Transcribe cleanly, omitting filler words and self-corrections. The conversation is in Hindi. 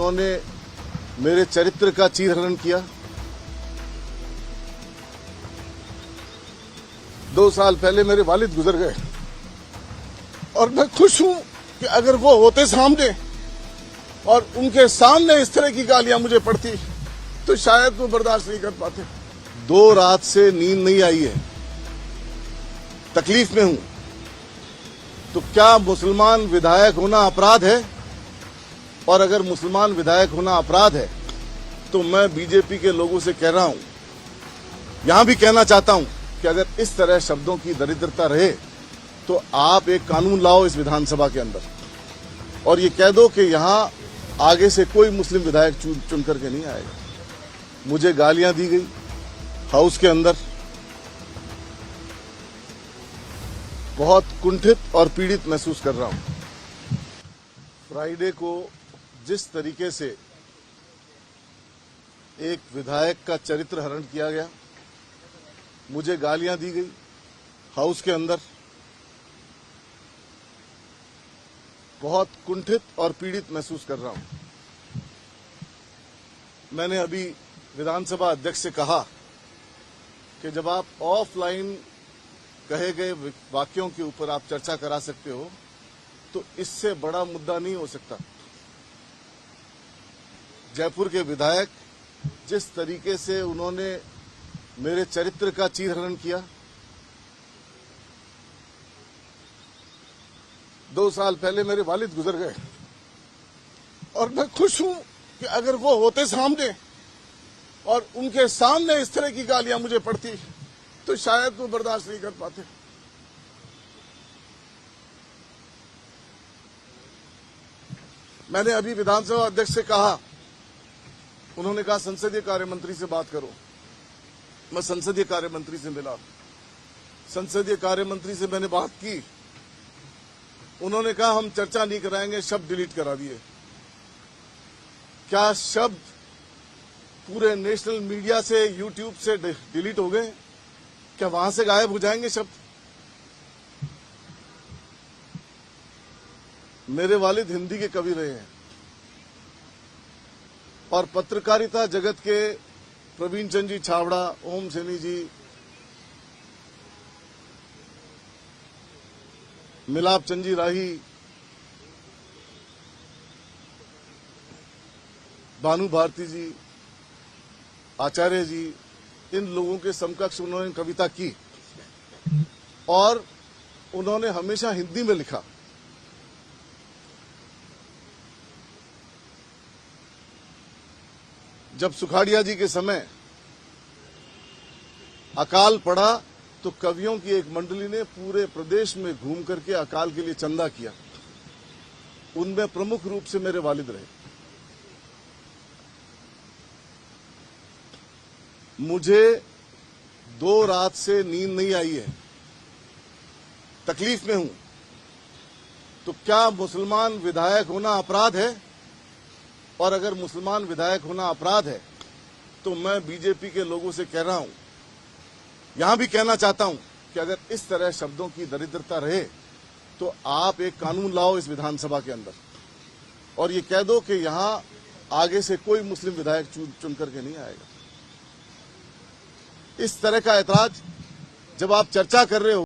उन्होंने मेरे चरित्र का चीरहरण किया। 2 साल पहले मेरे वालिद गुजर गए और मैं खुश हूं कि अगर वो होते सामने और उनके सामने इस तरह की गालियां मुझे पड़ती तो शायद वो बर्दाश्त नहीं कर पाते। 2 रात से नींद नहीं आई है, तकलीफ में हूं। तो क्या मुसलमान विधायक होना अपराध है? और अगर मुसलमान विधायक होना अपराध है तो मैं बीजेपी के लोगों से कह रहा हूं, यहां भी कहना चाहता हूं कि अगर इस तरह शब्दों की दरिद्रता रहे तो आप एक कानून लाओ इस विधानसभा के अंदर और ये कह दो कि यहां आगे से कोई मुस्लिम विधायक चुन करके नहीं आएगा। मुझे गालियां दी गई हाउस के अंदर, बहुत कुंठित और पीड़ित महसूस कर रहा हूं। फ्राइडे को जिस तरीके से एक विधायक का चरित्र हरण किया गया, मुझे गालियां दी गई हाउस के अंदर, बहुत कुंठित और पीड़ित महसूस कर रहा हूं। मैंने अभी विधानसभा अध्यक्ष से कहा कि जब आप ऑफलाइन कहे गए वाक्यों के ऊपर आप चर्चा करा सकते हो तो इससे बड़ा मुद्दा नहीं हो सकता। जयपुर के विधायक जिस तरीके से उन्होंने मेरे चरित्र का चीरहरण किया, 2 साल पहले मेरे वालिद गुजर गए और मैं खुश हूं कि अगर वो होते सामने और उनके सामने इस तरह की गालियां मुझे पड़ती तो शायद वो बर्दाश्त नहीं कर पाते। मैंने अभी विधानसभा अध्यक्ष से कहा, उन्होंने कहा संसदीय कार्य मंत्री से बात करो। मैं संसदीय कार्य मंत्री से मिला, संसदीय कार्य मंत्री से मैंने बात की। उन्होंने कहा हम चर्चा नहीं कराएंगे, शब्द डिलीट करा दिए। क्या शब्द पूरे नेशनल मीडिया से, यूट्यूब से डिलीट हो गए? क्या वहां से गायब हो जाएंगे शब्द? मेरे वालिद हिंदी के कवि रहे हैं और पत्रकारिता जगत के प्रवीण चंद जी छावड़ा, ओम सैनी जी, मिलाप चंद जी राही, भानु भारती जी, आचार्य जी, इन लोगों के समकक्ष उन्होंने कविता की और उन्होंने हमेशा हिंदी में लिखा। जब सुखाड़िया जी के समय अकाल पड़ा तो कवियों की एक मंडली ने पूरे प्रदेश में घूम करके अकाल के लिए चंदा किया। उनमें प्रमुख रूप से मेरे वालिद रहे। मुझे 2 रात से नींद नहीं आई है, तकलीफ में हूं। तो क्या मुसलमान विधायक होना अपराध है? और अगर मुसलमान विधायक होना अपराध है तो मैं बीजेपी के लोगों से कह रहा हूं, यहां भी कहना चाहता हूं कि अगर इस तरह शब्दों की दरिद्रता रहे तो आप एक कानून लाओ इस विधानसभा के अंदर और ये कह दो कि यहां आगे से कोई मुस्लिम विधायक चुन करके नहीं आएगा। इस तरह का ऐतराज जब आप चर्चा कर रहे हो